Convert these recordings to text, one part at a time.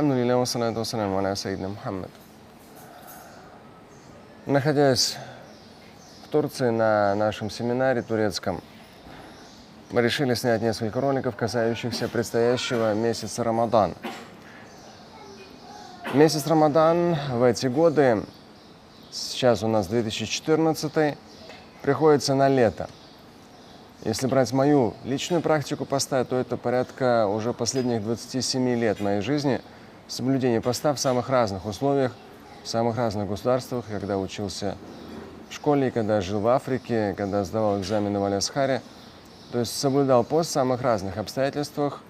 Альхамдулилля ва салату ва саляму аля сайидна Мухаммад. Находясь в Турции на нашем семинаре турецком, мы решили снять несколько роликов, касающихся предстоящего месяца Рамадан. Месяц Рамадан в эти годы, сейчас у нас 2014, приходится на лето. Если брать мою личную практику поста, то это порядка уже последних 27 лет моей жизни соблюдения поста в самых разных условиях, в самых разных государствах, когда учился в школе, когда жил в Африке, когда сдавал экзамены в Аль-Асхаре. То есть соблюдал пост в самых разных обстоятельствах,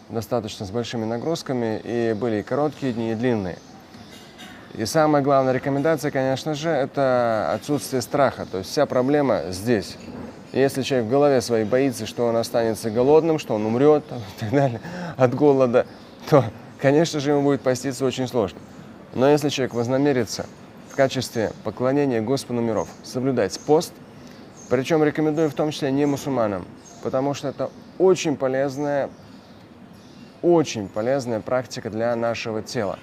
достаточно с большими нагрузками, и были и короткие дни, и длинные. И самая главная рекомендация, конечно же, это отсутствие страха. То есть вся проблема здесь. Если человек в голове своей боится, что он останется голодным, что он умрет и так далее от голода, то, конечно же, ему будет поститься очень сложно. Но если человек вознамерится в качестве поклонения Господу миров соблюдать пост, причем рекомендую в том числе не мусульманам, потому что это очень полезная практика для нашего тела,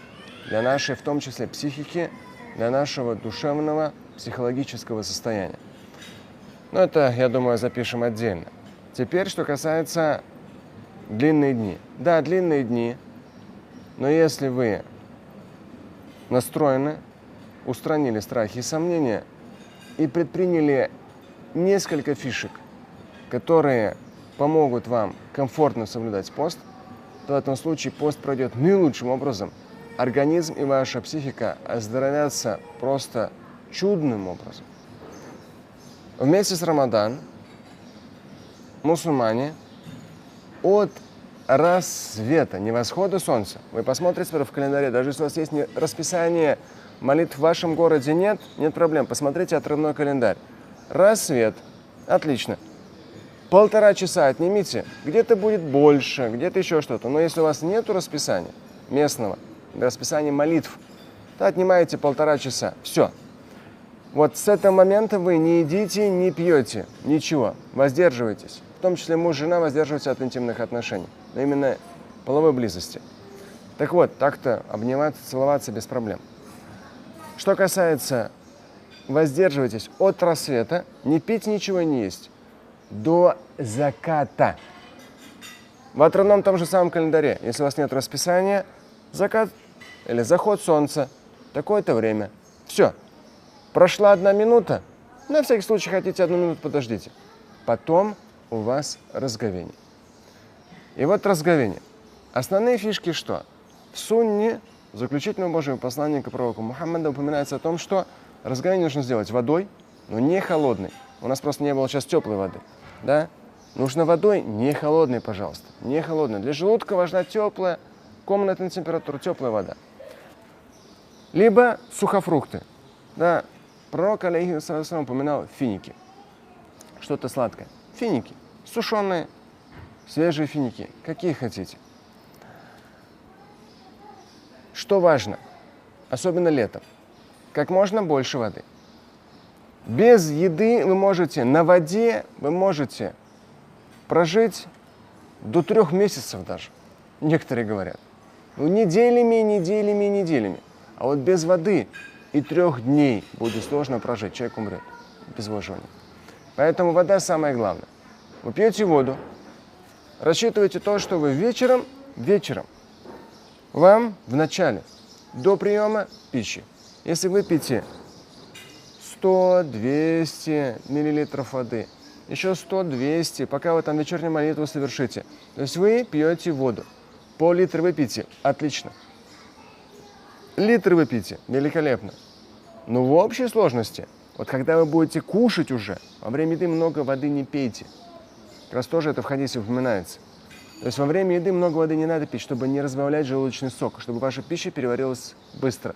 для нашей, в том числе, психики, для нашего душевного, психологического состояния. Но это, я думаю, запишем отдельно. Теперь, что касается длинные дни. Да, длинные дни, но если вы настроены, устранили страхи и сомнения и предприняли несколько фишек, которые помогут вам комфортно соблюдать пост, то в этом случае пост пройдет наилучшим образом. Организм и ваша психика оздоровятся просто чудным образом. В месяц Рамадан мусульмане от рассвета, не восхода солнца, вы посмотрите в календаре, даже если у вас есть расписание молитв в вашем городе, нет проблем, посмотрите отрывной календарь. Рассвет, отлично. 1,5 часа отнимите, где-то будет больше, где-то еще что-то. Но если у вас нет расписания местного, расписания молитв, то отнимаете 1,5 часа. Все. Вот с этого момента вы не едите, не пьете, ничего, воздерживайтесь. В том числе муж и жена воздерживаются от интимных отношений, но именно половой близости. Так вот, так-то обниматься, целоваться без проблем. Что касается воздерживайтесь от рассвета, не пить ничего, не есть, до заката. В отрывном том же самом календаре, если у вас нет расписания, закат или заход солнца, такое-то время. Все. Прошла 1 минута, на всякий случай хотите 1 минуту, подождите. Потом у вас разговение. И вот разговение. Основные фишки что? В сунне, заключительном Божьем послании к пророку Мухаммаду, упоминается о том, что разговение нужно сделать водой, но не холодной. У нас просто не было сейчас теплой воды. Да? Нужно водой не холодной, пожалуйста. Не холодной. Для желудка важна теплая, комнатная температура, теплая вода. Либо сухофрукты. Да? Пророк, алейхиссалям, упоминал финики. Что-то сладкое. Финики. Сушеные, свежие финики. Какие хотите. Что важно, особенно летом, как можно больше воды. Без еды вы можете, на воде вы можете прожить до 3 месяцев даже. Некоторые говорят. Ну, неделями. А вот без воды и 3 дней будет сложно прожить. Человек умрет без обезвоживания. Поэтому вода самое главное. Вы пьете воду, рассчитывайте то, что вы вечером, вам в начале, до приема пищи, если вы пьете 100-200 миллилитров воды, еще 100-200, пока вы там вечернюю молитву совершите. То есть вы пьете воду. Пол-литра вы пьете, отлично. Литр вы пьете, великолепно. Но в общей сложности, вот когда вы будете кушать уже, во время еды много воды не пейте. Как раз тоже это в хадисе упоминается. То есть во время еды много воды не надо пить, чтобы не разбавлять желудочный сок, чтобы ваша пища переварилась быстро.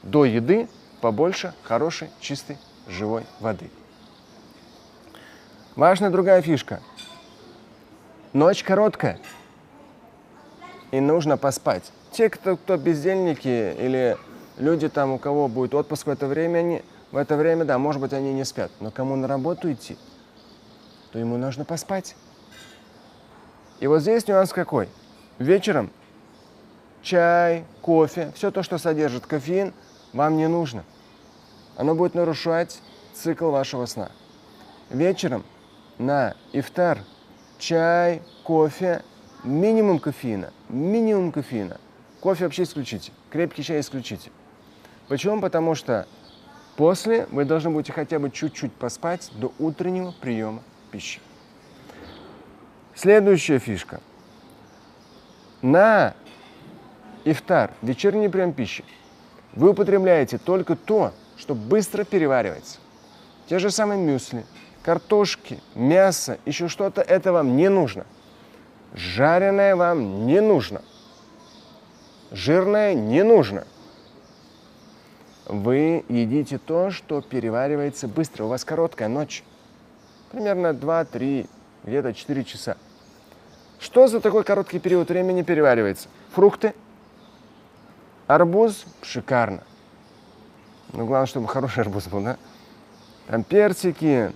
До еды побольше хорошей, чистой, живой воды. Важная другая фишка. Ночь короткая, и нужно поспать. Те, кто бездельники или люди, там, у кого будет отпуск в это время, да, может быть, они не спят. Но кому на работу идти, то ему нужно поспать. И вот здесь нюанс какой. Вечером чай, кофе, все то, что содержит кофеин, вам не нужно. Оно будет нарушать цикл вашего сна. Вечером на ифтар чай, кофе, минимум кофеина. Кофе вообще исключите, крепкий чай исключите. Почему? Потому что после вы должны будете хотя бы чуть-чуть поспать до утреннего приема пищи. Следующая фишка. На ифтар, вечерний прием пищи, вы употребляете только то, что быстро переваривается. Те же самые мюсли, картошки, мясо, еще что-то, это вам не нужно. Жареное вам не нужно. Жирное не нужно. Вы едите то, что переваривается быстро. У вас короткая ночь. Примерно 2-3, где-то 4 часа. Что за такой короткий период времени переваривается? Фрукты. Арбуз шикарно. Но главное, чтобы хороший арбуз был, да? Там персики,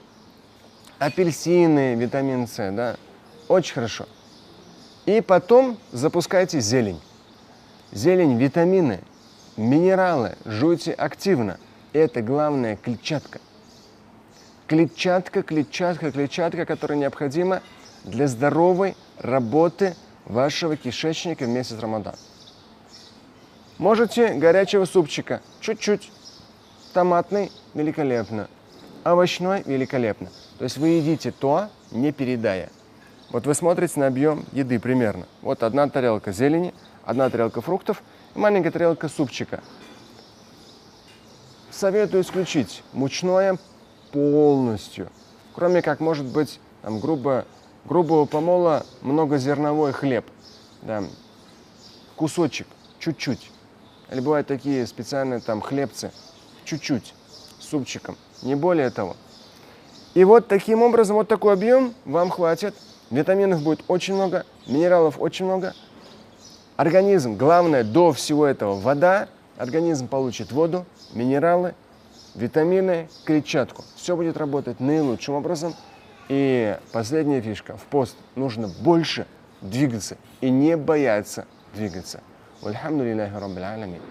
апельсины, витамин С, да? Очень хорошо. И потом запускайте зелень. Зелень, витамины, минералы, жуйте активно. Это главное клетчатка. Клетчатка, которая необходима для здоровой работы вашего кишечника в месяц Рамадан. Можете горячего супчика, чуть-чуть. Томатный – великолепно. Овощной – великолепно. То есть вы едите то, не передая. Вот вы смотрите на объем еды примерно. Вот одна тарелка зелени, одна тарелка фруктов и маленькая тарелка супчика. Советую исключить мучное полностью. Кроме как, может быть, там, грубого помола многозерновой хлеб. Да, кусочек, чуть-чуть. Или бывают такие специальные там хлебцы, чуть-чуть, с супчиком, не более того. И вот таким образом, вот такой объем вам хватит. Витаминов будет очень много, минералов очень много. Организм, главное, до всего этого вода. Организм получит воду, минералы, витамины, клетчатку. Все будет работать наилучшим образом. И последняя фишка. В пост нужно больше двигаться и не бояться двигаться. Вальхамдулиллахи раббил аламин.